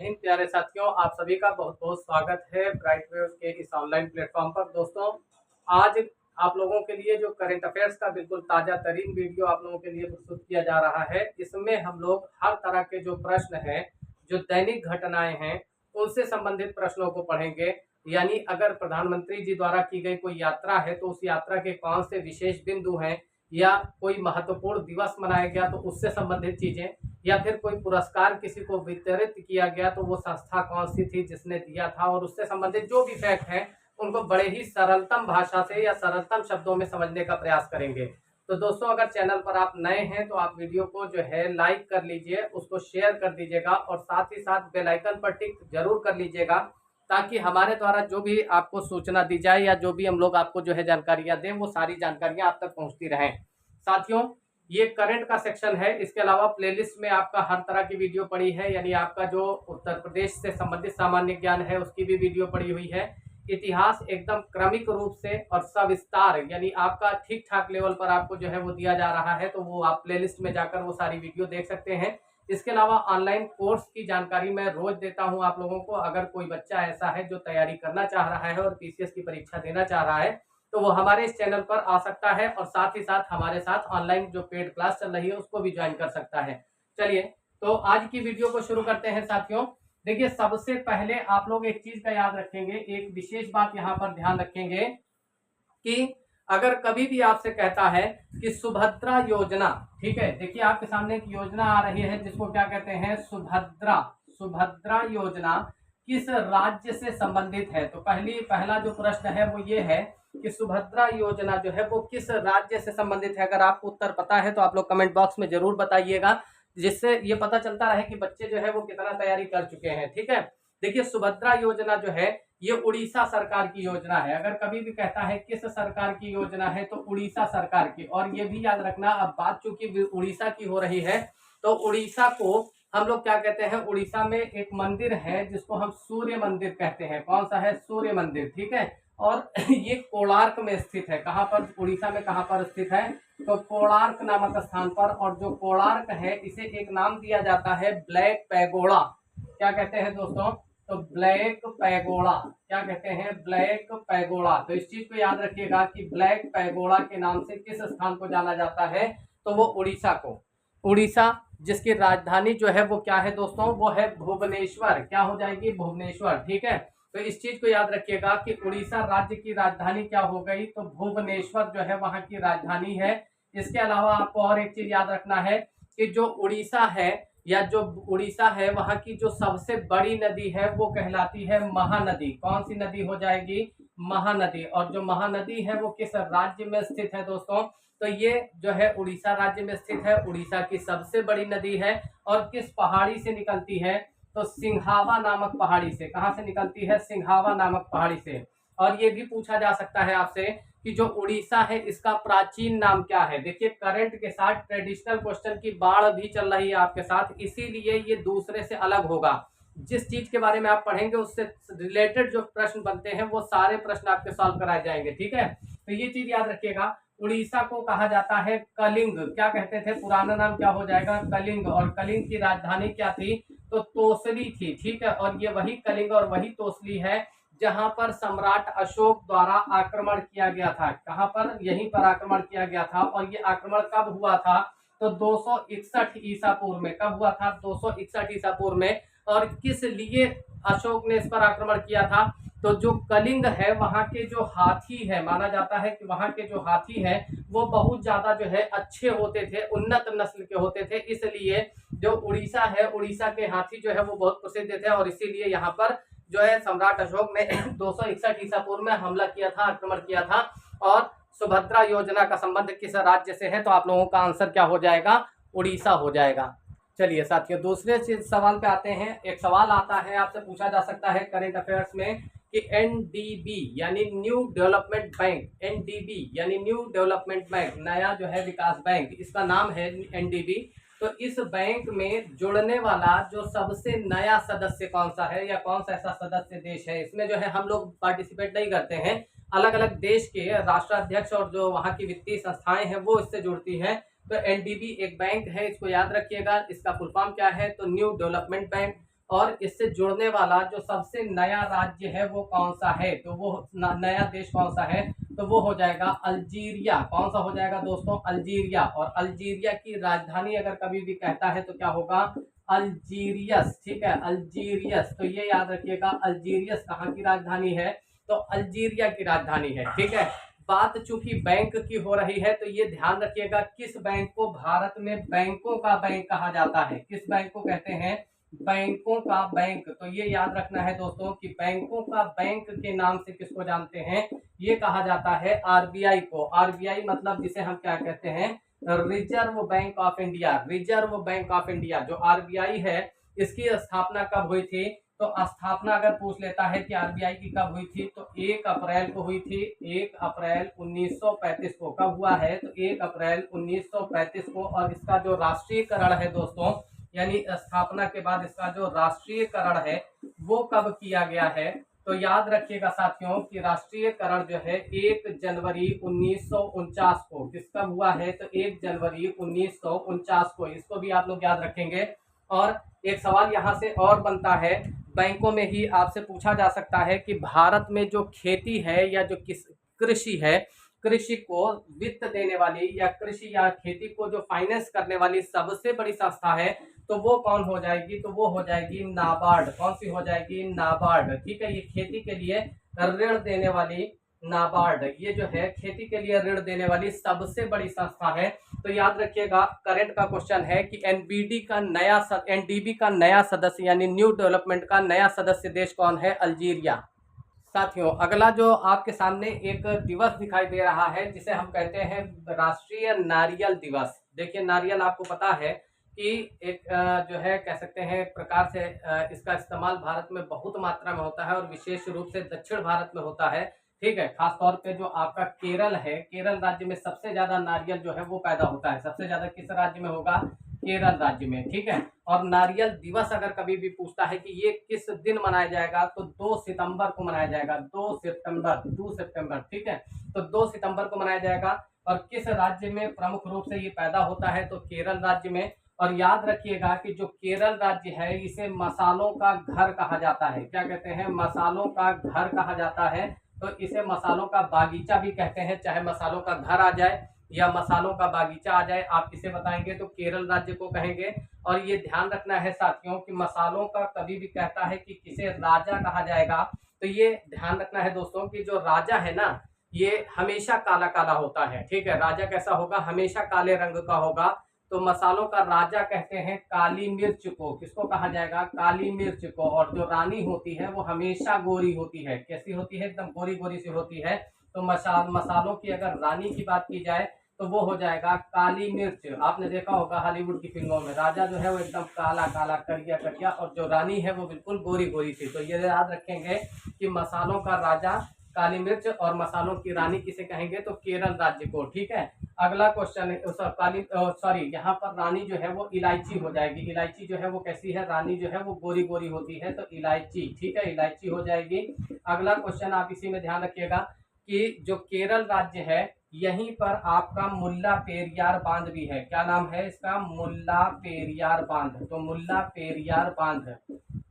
हिंद प्यारे साथियों, आप सभी का बहुत बहुत स्वागत है ब्राइट वेव्स के इस ऑनलाइन प्लेटफॉर्म पर। दोस्तों, आज आप लोगों के लिए जो करंट अफेयर्स का बिल्कुल ताज़ा तरीन वीडियो आप लोगों के लिए प्रस्तुत किया जा रहा है। इसमें हम लोग हर तरह के जो प्रश्न हैं, जो दैनिक घटनाएं हैं, उनसे संबंधित प्रश्नों को पढ़ेंगे। यानी अगर प्रधानमंत्री जी द्वारा की गई कोई यात्रा है तो उस यात्रा के कौन से विशेष बिंदु हैं, या कोई महत्वपूर्ण दिवस मनाया गया तो उससे संबंधित चीजें, या फिर कोई पुरस्कार किसी को वितरित किया गया तो वो संस्था कौन सी थी जिसने दिया था, और उससे संबंधित जो भी फैक्ट हैं उनको बड़े ही सरलतम भाषा से या सरलतम शब्दों में समझने का प्रयास करेंगे। तो दोस्तों, अगर चैनल पर आप नए हैं तो आप वीडियो को जो है लाइक कर लीजिए, उसको शेयर कर दीजिएगा और साथ ही साथ बेल आइकन पर टिक जरूर कर लीजिएगा, ताकि हमारे द्वारा जो भी आपको सूचना दी जाए या जो भी हम लोग आपको जो है जानकारियां दें, वो सारी जानकारियां आप तक पहुंचती रहें। साथियों, ये करंट का सेक्शन है। इसके अलावा प्लेलिस्ट में आपका हर तरह की वीडियो पड़ी है, यानी आपका जो उत्तर प्रदेश से संबंधित सामान्य ज्ञान है उसकी भी वीडियो पड़ी हुई है। इतिहास एकदम क्रमिक रूप से और सविस्तार, यानी आपका ठीक ठाक लेवल पर आपको जो है वो दिया जा रहा है, तो वो आप प्लेलिस्ट में जाकर वो सारी वीडियो देख सकते हैं। इसके अलावा ऑनलाइन कोर्स की जानकारी मैं रोज देता हूं आप लोगों को। अगर कोई बच्चा ऐसा है जो तैयारी करना चाह रहा है और पीसीएस की परीक्षा देना चाह रहा है, तो वो हमारे इस चैनल पर आ सकता है और साथ ही साथ हमारे साथ ऑनलाइन जो पेड क्लास चल रही है उसको भी ज्वाइन कर सकता है। चलिए, तो आज की वीडियो को शुरू करते हैं साथियों। देखिए, सबसे पहले आप लोग एक चीज का याद रखेंगे, एक विशेष बात यहाँ पर ध्यान रखेंगे कि अगर कभी भी आपसे कहता है कि सुभद्रा योजना, ठीक है, देखिए आपके सामने एक योजना आ रही है जिसको क्या कहते हैं, सुभद्रा। सुभद्रा योजना किस राज्य से संबंधित है? तो पहला जो प्रश्न है वो ये है कि सुभद्रा योजना जो है वो किस राज्य से संबंधित है। अगर आपको उत्तर पता है तो आप लोग कमेंट बॉक्स में जरूर बताइएगा, जिससे ये पता चलता रहे कि बच्चे जो है वो कितना तैयारी कर चुके हैं। ठीक है, देखिए सुभद्रा योजना जो है ये उड़ीसा सरकार की योजना है। अगर कभी भी कहता है किस सरकार की योजना है तो उड़ीसा सरकार की। और ये भी याद रखना, अब बात चूंकि उड़ीसा की हो रही है तो उड़ीसा को हम लोग क्या कहते हैं, उड़ीसा में एक मंदिर है जिसको हम सूर्य मंदिर कहते हैं। कौन सा है? सूर्य मंदिर। ठीक है, और ये कोणार्क में स्थित है। कहाँ पर? उड़ीसा में। कहाँ पर स्थित है? तो कोणार्क नामक स्थान पर। और जो कोणार्क है इसे एक नाम दिया जाता है ब्लैक पैगोड़ा। क्या कहते हैं दोस्तों? तो ब्लैक पैगोड़ा। क्या कहते हैं? Black pagoda. तो इस चीज को याद रखिएगा कि ब्लैक पैगोड़ा के नाम से किस स्थान को जाना जाता है, तो वो उड़ीसा को। उड़ीसा जिसकी राजधानी जो है वो क्या है दोस्तों, वो है भुवनेश्वर। क्या हो जाएगी? भुवनेश्वर। ठीक है, तो इस चीज को याद रखिएगा कि उड़ीसा राज्य की राजधानी क्या हो गई, तो भुवनेश्वर जो है वहां की राजधानी है। इसके अलावा आपको और एक चीज याद रखना है कि जो उड़ीसा है या जो उड़ीसा है वहां की जो सबसे बड़ी नदी है वो कहलाती है महानदी। कौन सी नदी हो जाएगी? महानदी। और जो महानदी है वो किस राज्य में स्थित है दोस्तों, तो ये जो है उड़ीसा राज्य में स्थित है। उड़ीसा की सबसे बड़ी नदी है। और किस पहाड़ी से निकलती है, तो सिंघावा नामक पहाड़ी से। कहां से निकलती है? सिंघावा नामक पहाड़ी से। और ये भी पूछा जा सकता है आपसे कि जो उड़ीसा है इसका प्राचीन नाम क्या है। देखिए, करंट के साथ ट्रेडिशनल क्वेश्चन की बाढ़ भी चल रही है आपके साथ, इसीलिए ये दूसरे से अलग होगा। जिस चीज के बारे में आप पढ़ेंगे उससे रिलेटेड जो प्रश्न बनते हैं वो सारे प्रश्न आपके सॉल्व कराए जाएंगे। ठीक है, तो ये चीज याद रखिएगा। उड़ीसा को कहा जाता है कलिंग। क्या कहते थे? पुराना नाम क्या हो जाएगा? कलिंग। और कलिंग की राजधानी क्या थी? तो तोसली थी। ठीक है, और ये वही कलिंग और वही तोसली है जहां पर सम्राट अशोक द्वारा आक्रमण किया गया था। कहां पर? यहीं पर आक्रमण किया गया था। और ये आक्रमण कब हुआ था? तो 261 ईसा पूर्व में। कब हुआ था? 261 ईसा पूर्व में। और किस लिए अशोक ने इस पर आक्रमण किया था? तो जो कलिंग है वहां के जो हाथी है, माना जाता है कि वहां के जो हाथी है वो बहुत ज्यादा जो है अच्छे होते थे, उन्नत नस्ल के होते थे। इसलिए जो उड़ीसा है, उड़ीसा के हाथी जो है वो बहुत प्रसिद्ध थे। और इसीलिए यहाँ पर जो है सम्राट अशोक ने 261 ईसा पूर्व में हमला किया था, आक्रमण किया था। और सुभद्रा योजना का संबंध किस राज्य से है, तो आप लोगों का आंसर क्या हो जाएगा? उड़ीसा हो जाएगा। चलिए साथियों, दूसरे सवाल पे आते हैं। एक सवाल आता है, आपसे पूछा जा सकता है करंट अफेयर्स में कि एनडीबी यानी न्यू डेवलपमेंट बैंक, एनडीबी यानी न्यू डेवलपमेंट बैंक, नया जो है विकास बैंक, इसका नाम है एनडीबी। तो इस बैंक में जुड़ने वाला जो सबसे नया सदस्य कौन सा है, या कौन सा ऐसा सदस्य देश है? इसमें जो है हम लोग पार्टिसिपेट नहीं करते हैं, अलग अलग देश के राष्ट्राध्यक्ष और जो वहाँ की वित्तीय संस्थाएं हैं वो इससे जुड़ती हैं। तो एनडीबी एक बैंक है, इसको याद रखिएगा। इसका फुल फॉर्म क्या है? तो न्यू डेवलपमेंट बैंक। और इससे जुड़ने वाला जो सबसे नया राज्य है वो कौन सा है, तो वो नया देश कौन सा है, तो वो हो जाएगा अल्जीरिया। कौन सा हो जाएगा दोस्तों, अल्जीरिया। और अल्जीरिया की राजधानी अगर कभी भी कहता है तो क्या होगा, अल्जीरियस। ठीक है, अल्जीरियस। तो ये याद रखिएगा, अल्जीरियस कहाँ की राजधानी है, तो अल्जीरिया की राजधानी है। ठीक है, बात चूंकि बैंक की हो रही है तो ये ध्यान रखिएगा, किस बैंक को भारत में बैंकों का बैंक कहा जाता है, किस बैंक को कहते हैं, बैंकों का बैंक। तो ये याद रखना है दोस्तों कि बैंकों का बैंक के नाम से किसको जानते हैं, ये कहा जाता है आरबीआई को। आरबीआई मतलब जिसे हम क्या कहते हैं, reserve bank of India. Reserve bank of India जो आरबीआई है, इसकी स्थापना कब हुई थी, तो स्थापना अगर पूछ लेता है कि आरबीआई की कब हुई थी, तो 1 अप्रैल को हुई थी। 1 अप्रैल 1935 को। कब हुआ है, तो 1 अप्रैल 1935 को। और इसका जो राष्ट्रीयकरण है दोस्तों, यानी स्थापना के बाद इसका जो राष्ट्रीयकरण है वो कब किया गया है, तो याद रखिएगा साथियों कि राष्ट्रीयकरण जो है 1 जनवरी 1949 को। किसका हुआ है, तो 1 जनवरी 1949 को। इसको भी आप लोग याद रखेंगे। और एक सवाल यहाँ से और बनता है, बैंकों में ही आपसे पूछा जा सकता है कि भारत में जो खेती है या जो कृषि है, कृषि को वित्त देने वाली या कृषि या खेती को जो फाइनेंस करने वाली सबसे बड़ी संस्था है, तो वो कौन हो जाएगी, तो वो हो जाएगी नाबार्ड। कौन सी हो जाएगी, नाबार्ड। ठीक है, ये खेती के लिए ऋण देने वाली नाबार्ड, ये जो है खेती के लिए ऋण देने वाली सबसे बड़ी संस्था है। तो याद रखिएगा, करंट का क्वेश्चन है कि एनडीबी का नया सदस्य यानी न्यू डेवलपमेंट का नया सदस्य देश कौन है, अल्जीरिया। साथियों, अगला जो आपके सामने एक दिवस दिखाई दे रहा है जिसे हम कहते हैं राष्ट्रीय नारियल दिवस। देखिए, नारियल आपको पता है कि एक जो है कह सकते हैं एक प्रकार से इसका इस्तेमाल भारत में बहुत मात्रा में होता है और विशेष रूप से दक्षिण भारत में होता है। ठीक है, खास तौर पे जो आपका केरल है, केरल राज्य में सबसे ज्यादा नारियल जो है वो पैदा होता है। सबसे ज्यादा किस राज्य में होगा, केरल राज्य में। ठीक है, और नारियल दिवस अगर कभी भी पूछता है कि ये किस दिन मनाया जाएगा, तो 2 सितंबर को मनाया जाएगा। 2 सितंबर। ठीक है, तो 2 सितंबर को मनाया जाएगा। और किस राज्य में प्रमुख रूप से ये पैदा होता है, तो केरल राज्य में। और याद रखिएगा कि जो केरल राज्य है इसे मसालों का घर कहा जाता है। क्या कहते हैं, मसालों का घर कहा जाता है। तो इसे मसालों का बागीचा भी कहते हैं, चाहे मसालों का घर आ जाए या मसालों का बागीचा आ जाए, आप इसे बताएंगे तो केरल राज्य को कहेंगे। और ये ध्यान रखना है साथियों कि मसालों का कभी भी कहता है कि किसे राजा कहा जाएगा, तो ये ध्यान रखना है दोस्तों कि जो राजा है ना, ये हमेशा काला काला होता है। ठीक है, राजा कैसा होगा, हमेशा काले रंग का होगा। तो मसालों का राजा कहते हैं काली मिर्च को। किसको कहा जाएगा, काली मिर्च को। और जो रानी होती है वो हमेशा गोरी होती है। कैसी होती है, एकदम गोरी गोरी सी होती है। तो मसालों की अगर रानी की बात की जाए तो वो हो जाएगा काली मिर्च। आपने देखा होगा हॉलीवुड की फिल्मों में राजा जो है वो एकदम काला काला करिया करिया, और जो रानी है वो बिल्कुल गोरी गोरी सी। तो ये याद रखेंगे कि मसालों का राजा काली मिर्च और मसालों की रानी किसे कहेंगे, तो केरल राज्य को। ठीक है, अगला क्वेश्चन है, यहाँ पर रानी जो है वो इलायची हो जाएगी। इलायची जो है वो कैसी है, रानी जो है वो गोरी गोरी होती है, तो इलायची। ठीक है, इलायची हो जाएगी। अगला क्वेश्चन आप इसी में ध्यान रखिएगा कि जो केरल राज्य है यहीं पर आपका मुल्ला पेरियार बांध भी है। क्या नाम है इसका, मुल्ला पेरियार बांध। तो मुल्ला पेरियार बांध,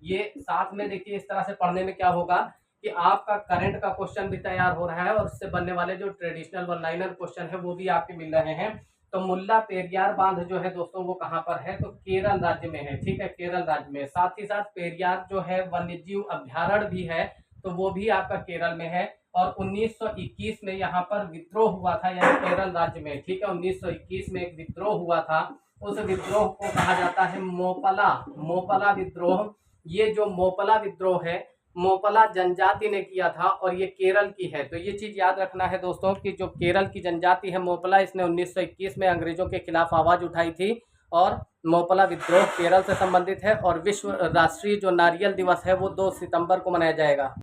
ये साथ में देखिए इस तरह से पढ़ने में क्या होगा कि आपका करंट का क्वेश्चन भी तैयार हो रहा है और उससे बनने वाले जो ट्रेडिशनल वन लाइनर क्वेश्चन है वो भी आपके मिल रहे हैं। तो मुल्ला पेरियार बांध जो है दोस्तों वो कहाँ पर है, तो केरल राज्य में है। ठीक है, केरल राज्य में। साथ ही साथ पेरियार जो है वन्यजीव अभ्यारण्य भी है, तो वो भी आपका केरल में है। और 1921 में यहाँ पर विद्रोह हुआ था, यानी केरल राज्य में। ठीक है, 1921 में एक विद्रोह हुआ था। उस विद्रोह को कहा जाता है मोपला विद्रोह। ये जो मोपला विद्रोह है, मोपला जनजाति ने किया था और ये केरल की है। तो ये चीज याद रखना है दोस्तों कि जो केरल की जनजाति है मोपला, इसने 1921 में अंग्रेजों के खिलाफ आवाज उठाई थी। और मोपला विद्रोह केरल से संबंधित है। और विश्व राष्ट्रीय जो नारियल दिवस है वो 2 सितंबर को मनाया जाएगा।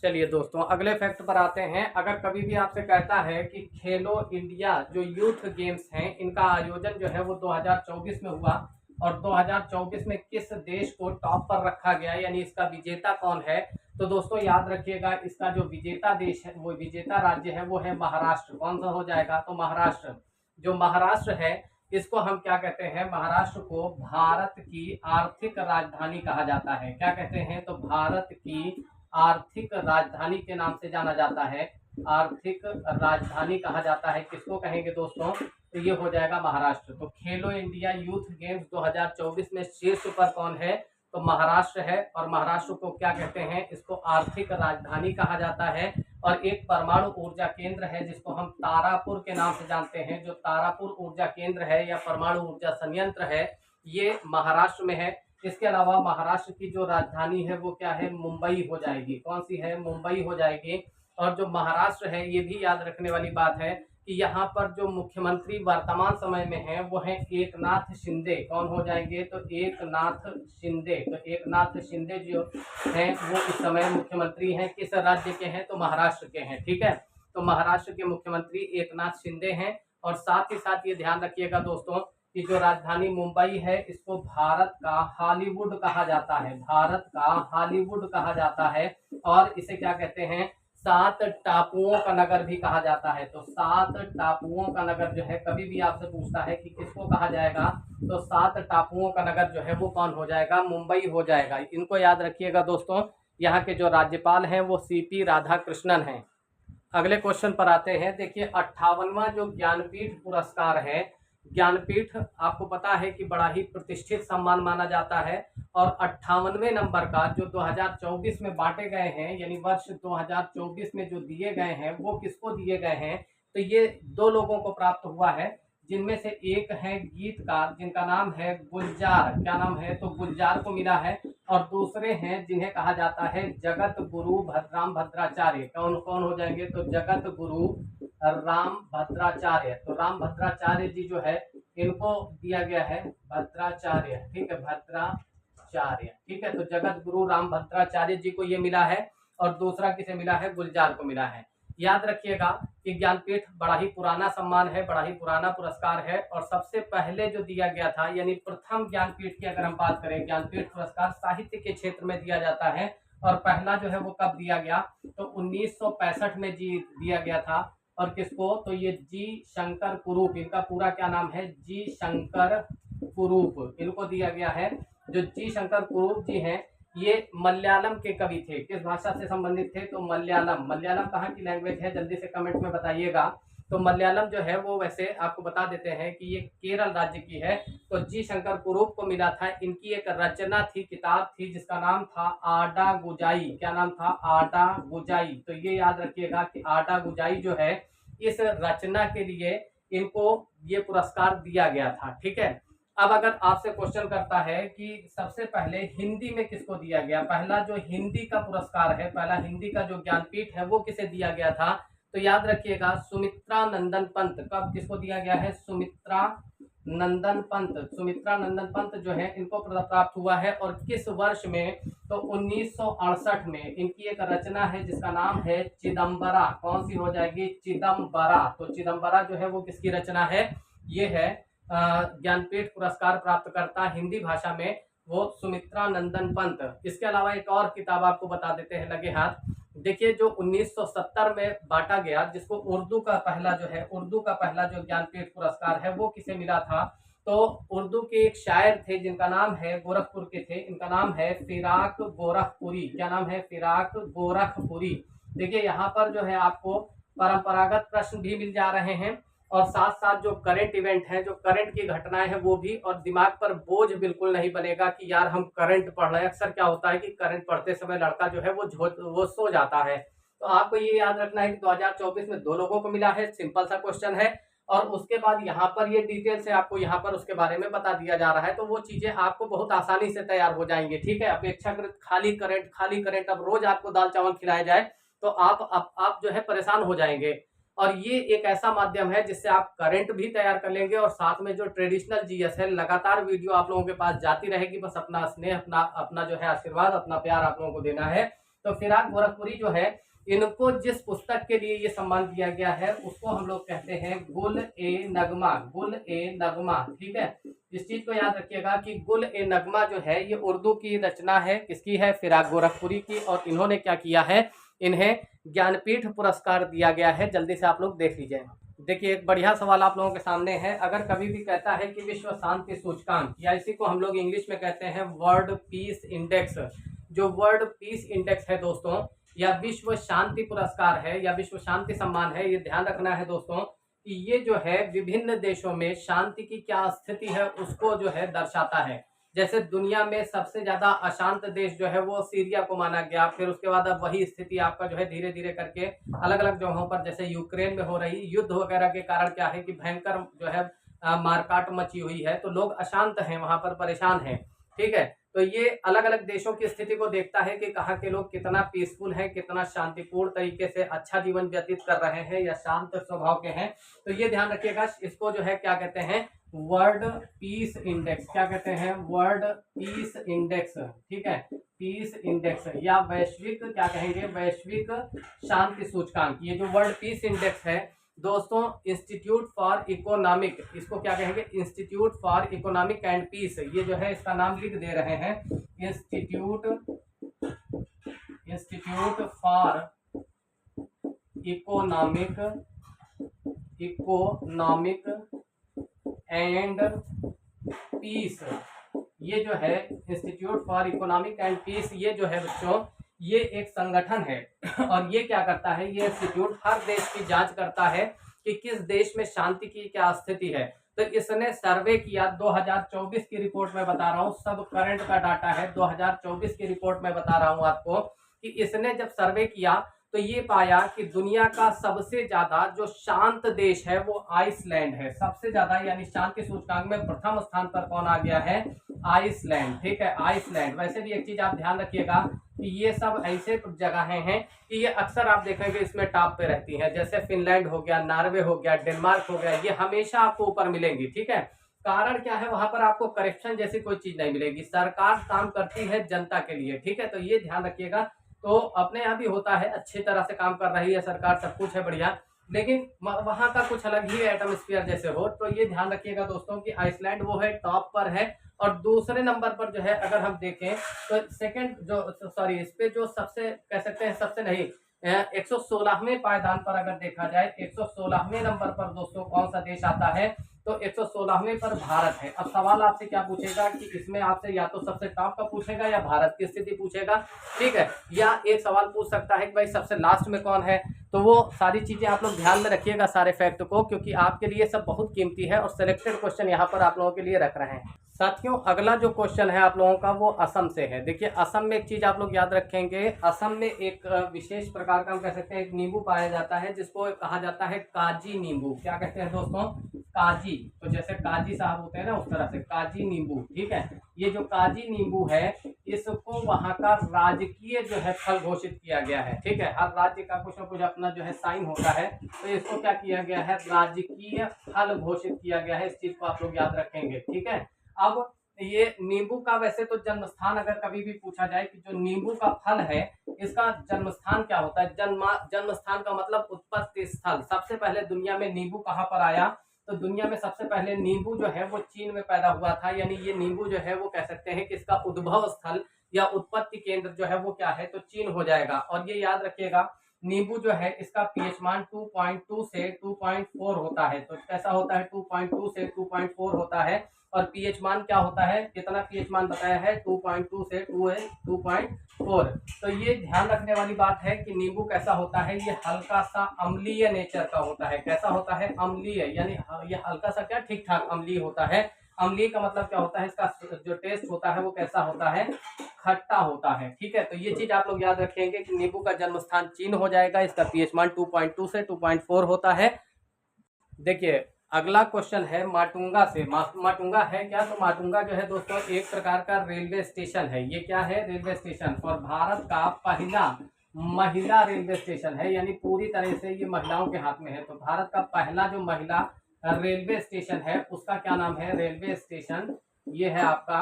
चलिए दोस्तों, अगले फैक्ट पर आते हैं। अगर कभी भी आपसे कहता है कि खेलो इंडिया जो यूथ गेम्स हैं, इनका आयोजन जो है वो 2024 में हुआ और 2024 में किस देश को टॉप पर रखा गया, यानी इसका विजेता कौन है, तो दोस्तों याद रखिएगा इसका जो विजेता देश है, वो विजेता राज्य है वो है महाराष्ट्र। कौन सा हो जाएगा, तो महाराष्ट्र। जो महाराष्ट्र है इसको हम क्या कहते हैं, महाराष्ट्र को भारत की आर्थिक राजधानी कहा जाता है। क्या कहते हैं, तो भारत की आर्थिक राजधानी के नाम से जाना जाता है। आर्थिक राजधानी कहा जाता है, किसको कहेंगे दोस्तों, तो ये हो जाएगा महाराष्ट्र। तो खेलो इंडिया यूथ गेम्स 2024 में शीर्ष पर कौन है, तो महाराष्ट्र है। और महाराष्ट्र को क्या कहते हैं, इसको आर्थिक राजधानी कहा जाता है। और एक परमाणु ऊर्जा केंद्र है जिसको हम तारापुर के नाम से जानते हैं। जो तारापुर ऊर्जा केंद्र है या परमाणु ऊर्जा संयंत्र है, ये महाराष्ट्र में है। इसके अलावा महाराष्ट्र की जो राजधानी है वो क्या है, मुंबई हो जाएगी। कौन सी है, मुंबई हो जाएगी। और जो महाराष्ट्र है, ये भी याद रखने वाली बात है कि यहाँ पर जो मुख्यमंत्री वर्तमान समय में हैं वो हैं एकनाथ शिंदे। कौन हो जाएंगे, तो एकनाथ शिंदे। तो एकनाथ शिंदे जो हैं वो इस समय मुख्यमंत्री हैं। किस राज्य के हैं, तो महाराष्ट्र के हैं। ठीक है, तो महाराष्ट्र के मुख्यमंत्री एकनाथ शिंदे हैं। और साथ ही साथ ये ध्यान रखिएगा दोस्तों कि जो राजधानी मुंबई है, इसको भारत का हॉलीवुड कहा जाता है। भारत का हॉलीवुड कहा जाता है। और इसे क्या कहते हैं, 7 टापुओं का नगर भी कहा जाता है। तो 7 टापुओं का नगर जो है, कभी भी आपसे पूछता है कि किसको कहा जाएगा, तो 7 टापुओं का नगर जो है वो कौन हो जाएगा, मुंबई हो जाएगा। इनको याद रखिएगा दोस्तों। यहाँ के जो राज्यपाल हैं वो CP राधाकृष्णन हैं। अगले क्वेश्चन पर आते हैं। देखिए 58वां जो ज्ञानपीठ पुरस्कार है, ज्ञानपीठ आपको पता है कि बड़ा ही प्रतिष्ठित सम्मान माना जाता है। और 58वें नंबर का जो 2024 में बांटे गए हैं, यानी वर्ष 2024 में जो दिए गए हैं वो किसको दिए गए हैं, तो ये 2 लोगों को प्राप्त हुआ है। जिनमें से एक है गीतकार जिनका नाम है गुलजार। क्या नाम है, तो गुलजार को मिला है। और दूसरे हैं जिन्हें कहा जाता है जगत गुरु राम भद्राचार्य। कौन कौन हो जाएंगे, तो जगत गुरु राम भद्राचार्य। तो राम भद्राचार्य जी जो है इनको दिया गया है भद्राचार्य। ठीक है, भद्राचार्य। ठीक है, तो जगत गुरु राम भद्राचार्य जी को ये मिला है। और दूसरा किसे मिला है, गुलजार को मिला है। याद रखिएगा कि ज्ञानपीठ बड़ा ही पुराना सम्मान है, बड़ा ही पुराना पुरस्कार है। और सबसे पहले जो दिया गया था, यानी प्रथम ज्ञानपीठ की अगर हम बात करें, ज्ञानपीठ पुरस्कार साहित्य के क्षेत्र में दिया जाता है। और पहला जो है वो कब दिया गया, तो 1965 में जी दिया गया था। और किसको, तो ये जी शंकर कुरूप, इनका पूरा क्या नाम है, जी शंकर कुरूप, इनको दिया गया है। जो जी शंकर कुरूप जी हैं, ये मलयालम के कवि थे। किस भाषा से संबंधित थे, तो मलयालम। मलयालम कहाँ की लैंग्वेज है, जल्दी से कमेंट में बताइएगा। तो मलयालम जो है वो वैसे आपको बता देते हैं कि ये केरल राज्य की है। तो जी शंकर कुरूप को मिला था। इनकी एक रचना थी, किताब थी, जिसका नाम था आडा गुजाई। क्या नाम था, आडा गुजाई। तो ये याद रखिएगा कि आडा गुजाई जो है, इस रचना के लिए इनको ये पुरस्कार दिया गया था। ठीक है, अब अगर आपसे क्वेश्चन करता है कि सबसे पहले हिंदी में किसको दिया गया, पहला जो हिंदी का पुरस्कार है, पहला हिंदी का जो ज्ञानपीठ है वो किसे दिया गया था, तो याद रखिएगा सुमित्रा नंदन पंत। कब किसको दिया गया है, सुमित्रा नंदन पंत। सुमित्रा नंदन पंत जो है इनको प्राप्त हुआ है। और किस वर्ष में, तो 1968 में। इनकी एक रचना है जिसका नाम है चिदम्बरा। कौन सी हो जाएगी, चिदम्बरा। तो चिदम्बरा जो है वो किसकी रचना है, ये है ज्ञानपीठ पुरस्कार प्राप्त करता हिंदी भाषा में वो सुमित्रा नंदन पंत। इसके अलावा एक और किताब आपको बता देते हैं लगे हाथ। देखिए जो 1970 में बांटा गया, जिसको उर्दू का पहला जो है, उर्दू का पहला जो ज्ञानपीठ पुरस्कार है वो किसे मिला था, तो उर्दू के एक शायर थे जिनका नाम है, गोरखपुर के थे, इनका नाम है फिराक गोरखपुरी। क्या नाम है, फिराक गोरखपुरी। देखिए यहाँ पर जो है आपको परंपरागत प्रश्न भी मिल जा रहे हैं और साथ साथ जो करंट इवेंट है, जो करंट की घटनाएं हैं वो भी। और दिमाग पर बोझ बिल्कुल नहीं बनेगा कि यार हम करंट पढ़ रहे हैं। अक्सर क्या होता है कि करंट पढ़ते समय लड़का जो है वो सो जाता है। तो आपको ये याद रखना है कि 2024 में 2 लोगों को मिला है। सिंपल सा क्वेश्चन है। और उसके बाद यहाँ पर ये डिटेल से आपको यहाँ पर उसके बारे में बता दिया जा रहा है। तो वो चीजें आपको बहुत आसानी से तैयार हो जाएंगी। ठीक है, अपेक्षाकृत खाली करंट अब रोज आपको दाल चावल खिलाया जाए तो आप जो है परेशान हो जाएंगे। और ये एक ऐसा माध्यम है जिससे आप करंट भी तैयार कर लेंगे और साथ में जो ट्रेडिशनल जीएस है, लगातार वीडियो आप लोगों के पास जाती रहेगी। बस अपना स्नेह, अपना जो है आशीर्वाद, अपना प्यार आप लोगों को देना है। तो फिराक गोरखपुरी जो है, इनको जिस पुस्तक के लिए ये सम्मान दिया गया है उसको हम लोग कहते हैं गुल ए नगमा। गुल ए नगमा। ठीक है, इस चीज को याद रखिएगा कि गुल ए नगमा जो है ये उर्दू की रचना है। किसकी है, फिराक गोरखपुरी की। और इन्होंने क्या किया है, इन्हें ज्ञानपीठ पुरस्कार दिया गया है। जल्दी से आप लोग देख लीजिए। देखिए एक बढ़िया सवाल आप लोगों के सामने है। अगर कभी भी कहता है कि विश्व शांति सूचकांक, या इसी को हम लोग इंग्लिश में कहते हैं वर्ल्ड पीस इंडेक्स, जो वर्ल्ड पीस इंडेक्स है दोस्तों, या विश्व शांति पुरस्कार है, या विश्व शांति सम्मान है, ये ध्यान रखना है दोस्तों कि ये जो है विभिन्न देशों में शांति की क्या स्थिति है उसको जो है दर्शाता है। जैसे दुनिया में सबसे ज्यादा अशांत देश जो है वो सीरिया को माना गया, फिर उसके बाद अब वही स्थिति आपका जो है धीरे धीरे करके अलग अलग जगहों पर, जैसे यूक्रेन में हो रही युद्ध वगैरह के कारण क्या है कि भयंकर जो है मारकाट मची हुई है, तो लोग अशांत हैं, वहां पर परेशान हैं। ठीक है, तो ये अलग अलग देशों की स्थिति को देखता है कि कहाँ के लोग कितना पीसफुल हैं, कितना शांतिपूर्ण तरीके से अच्छा जीवन व्यतीत कर रहे हैं या शांत स्वभाव के हैं। तो ये ध्यान रखिएगा, इसको जो है क्या कहते हैं, वर्ल्ड पीस इंडेक्स। क्या कहते हैं, वर्ल्ड पीस इंडेक्स। ठीक है, पीस इंडेक्स या वैश्विक क्या कहेंगे, वैश्विक शांति सूचकांक। ये जो वर्ल्ड पीस इंडेक्स है दोस्तों, इंस्टीट्यूट फॉर इकोनॉमिक, इसको क्या कहेंगे, institute for economic and peace, ये जो है इसका नाम लिख दे रहे हैं, institute for economic and peace. ये जो है institute for economic and peace, ये जो है बच्चों ये एक संगठन है और ये क्या करता है, ये इंस्टीट्यूट हर देश की जांच करता है कि किस देश में शांति की क्या स्थिति है। तो इसने सर्वे किया 2024 की रिपोर्ट में बता रहा हूँ, सब करंट का डाटा है, 2024 की रिपोर्ट में बता रहा हूँ आपको कि इसने जब सर्वे किया तो ये पाया कि दुनिया का सबसे ज्यादा जो शांत देश है वो आइसलैंड है, सबसे ज्यादा, यानी शांति सूचकांक में प्रथम स्थान पर कौन आ गया है, आइसलैंड। ठीक है, आइसलैंड। वैसे भी एक चीज आप ध्यान रखिएगा कि ये सब ऐसे जगहें हैं कि ये अक्सर आप देखेंगे इसमें टॉप पे रहती हैं, जैसे फिनलैंड हो गया, नॉर्वे हो गया, डेनमार्क हो गया, ये हमेशा आपको ऊपर मिलेंगी। ठीक है, कारण क्या है, वहां पर आपको करप्शन जैसी कोई चीज नहीं मिलेगी, सरकार काम करती है जनता के लिए। ठीक है, तो ये ध्यान रखिएगा। तो अपने यहाँ भी होता है, अच्छी तरह से काम कर रही है सरकार, सब कुछ है बढ़िया, लेकिन वहां का कुछ अलग ही एटमॉस्फेयर जैसे हो। तो ये ध्यान रखिएगा दोस्तों कि आइसलैंड वो है टॉप पर है। और दूसरे नंबर पर जो है अगर हम देखें तो सेकंड जो, सॉरी, इस पे जो सबसे कह सकते हैं, सबसे नहीं, 116वें पायदान पर अगर देखा जाए, 116वें नंबर पर दोस्तों कौन सा देश आता है, तो 116वें पर भारत है। अब सवाल आपसे क्या पूछेगा कि इसमें आपसे या तो सबसे टॉप का पूछेगा या भारत की स्थिति पूछेगा। ठीक है, या एक सवाल पूछ सकता है कि भाई सबसे लास्ट में कौन है। तो वो सारी चीजें आप लोग ध्यान में रखिएगा, सारे फैक्ट को, क्योंकि आपके लिए सब बहुत कीमती है और सिलेक्टेड क्वेश्चन यहाँ पर आप लोगों के लिए रख रहे हैं। साथियों, अगला जो क्वेश्चन है आप लोगों का वो असम से है। देखिए असम में एक चीज आप लोग याद रखेंगे, असम में एक विशेष प्रकार का हम कह सकते हैं एक नींबू पाया जाता है जिसको कहा जाता है काजी नींबू। क्या कहते हैं दोस्तों, काजी। तो जैसे काजी साहब होते हैं ना, उस तरह से काजी नींबू। ठीक है, ये जो काजी नींबू है इसको वहां का राजकीय जो है फल घोषित किया गया है। ठीक है, हर राज्य का कुछ न कुछ अपना जो है साइन होता है, तो इसको क्या किया गया है, राजकीय फल घोषित किया गया है। इस चीज को आप लोग याद रखेंगे। ठीक है, अब ये नींबू का वैसे तो जन्म स्थान अगर कभी भी पूछा जाए कि जो नींबू का फल है इसका जन्म स्थान क्या होता है, जन्म स्थान का मतलब उत्पत्ति स्थल। सबसे पहले दुनिया में नींबू कहाँ पर आया, तो दुनिया में सबसे पहले नींबू जो है वो चीन में पैदा हुआ था। यानी ये नींबू जो है वो कह सकते हैं कि इसका उद्भव स्थल या उत्पत्ति केंद्र जो है वो क्या है, तो चीन हो जाएगा। और ये याद रखिएगा, नींबू जो है इसका पीएच मान 2.2 से 2.4 होता है। तो कैसा होता है, 2.2 से 2.4 होता है। और पीएच मान क्या होता है, कितना पीएच मान बताया है, 2.2 से 2.4। तो ये ध्यान रखने वाली बात है कि नींबू कैसा होता है, ये हल्का सा अम्लीय नेचर का होता है। कैसा होता है, अम्लीय, यानी ये हल्का सा क्या, ठीक ठाक अम्लीय होता है। अम्लीय का मतलब क्या होता है, इसका जो टेस्ट होता है वो कैसा होता है, खट्टा होता है। ठीक है, तो ये चीज आप लोग याद रखेंगे कि नींबू का जन्म स्थान चीन हो जाएगा, इसका पीएच मान 2.2 से 2.4 होता है। देखिए अगला क्वेश्चन है माटुंगा से। माटुंगा है क्या, तो माटुंगा जो है दोस्तों एक प्रकार का रेलवे स्टेशन है। ये क्या है, रेलवे स्टेशन, और भारत का पहला महिला रेलवे स्टेशन है, यानी पूरी तरह से ये महिलाओं के हाथ में है। तो भारत का पहला जो महिला रेलवे स्टेशन है उसका क्या नाम है, रेलवे स्टेशन ये है आपका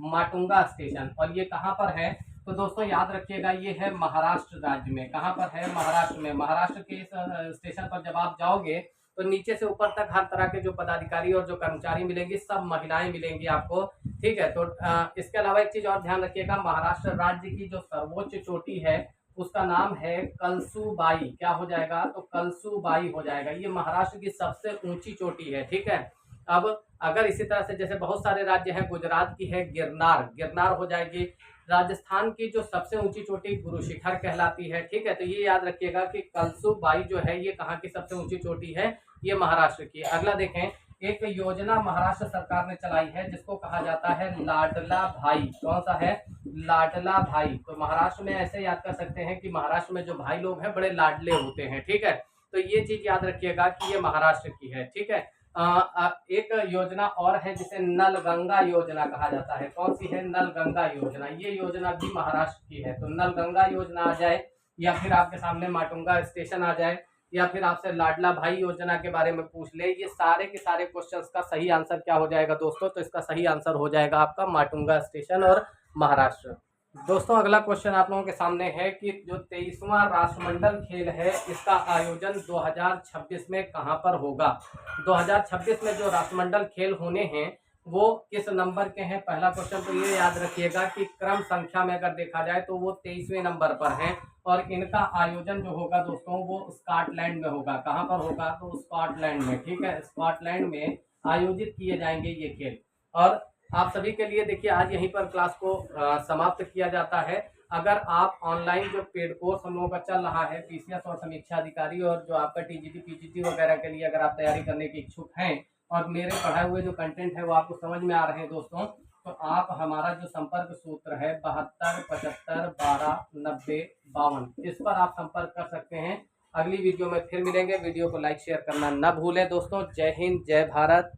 माटुंगा स्टेशन। और ये कहाँ पर है, तो दोस्तों याद रखिएगा ये है महाराष्ट्र राज्य में। कहाँ पर है, महाराष्ट्र में। महाराष्ट्र के इस स्टेशन पर जब आप जाओगे तो नीचे से ऊपर तक हर तरह के जो पदाधिकारी और जो कर्मचारी मिलेंगे सब महिलाएं मिलेंगी आपको। ठीक है, तो इसके अलावा एक चीज और ध्यान रखिएगा, महाराष्ट्र राज्य की जो सर्वोच्च चोटी है उसका नाम है कलसूबाई। क्या हो जाएगा? तो कलसूबाई हो जाएगा। ये महाराष्ट्र की सबसे ऊंची चोटी है, ठीक है। अब अगर इसी तरह से जैसे बहुत सारे राज्य हैं, गुजरात की है गिरनार, गिरनार हो जाएगी। राजस्थान की जो सबसे ऊंची चोटी गुरु शिखर कहलाती है, ठीक है। तो ये याद रखिएगा कि कलसूबाई जो है ये कहाँ की सबसे ऊंची चोटी है? ये महाराष्ट्र की। अगला देखें, एक योजना महाराष्ट्र सरकार ने चलाई है जिसको कहा जाता है लाडला भाई। कौन सा है? लाडला भाई। तो महाराष्ट्र में ऐसे याद कर सकते हैं कि महाराष्ट्र में जो भाई लोग हैं बड़े लाडले होते हैं, ठीक है। तो ये चीज याद रखिएगा कि ये महाराष्ट्र की है, ठीक है। एक योजना और है जिसे नलगंगा योजना कहा जाता है। कौन सी है? नलगंगा योजना। ये योजना भी महाराष्ट्र की है। तो नलगंगा योजना आ जाए, या फिर आपके सामने माटुंगा स्टेशन आ जाए, या फिर आपसे लाडला भाई योजना के बारे में पूछ ले, ये सारे के सारे क्वेश्चंस का सही आंसर क्या हो जाएगा दोस्तों? तो इसका सही आंसर हो जाएगा आपका माटुंगा स्टेशन और महाराष्ट्र। दोस्तों अगला क्वेश्चन आप लोगों के सामने है कि जो 23वां राष्ट्रमंडल खेल है इसका आयोजन 2026 में कहां पर होगा? 2026 में जो राष्ट्रमंडल खेल होने हैं वो किस नंबर के हैं? पहला क्वेश्चन तो ये याद रखिएगा कि क्रम संख्या में अगर देखा जाए तो वो 23वें नंबर पर हैं, और इनका आयोजन जो होगा दोस्तों वो स्कॉटलैंड में होगा। कहाँ पर होगा? तो स्कॉटलैंड में, ठीक है। स्कॉटलैंड में आयोजित किए जाएंगे ये खेल। और आप सभी के लिए देखिए आज यहीं पर क्लास को समाप्त किया जाता है। अगर आप ऑनलाइन जो पेड कोर्स हम लोगों का चल रहा है पीसीएस और समीक्षा अधिकारी, और जो आपका टीजीटी पीजीटी वगैरह के लिए अगर आप तैयारी करने के इच्छुक हैं और मेरे पढ़ाए हुए जो कंटेंट है वो आपको समझ में आ रहे हैं दोस्तों, तो आप हमारा जो संपर्क सूत्र है 72 75 12 90 52, इस पर आप संपर्क कर सकते हैं। अगली वीडियो में फिर मिलेंगे। वीडियो को लाइक शेयर करना न भूलें दोस्तों। जय हिंद, जय भारत।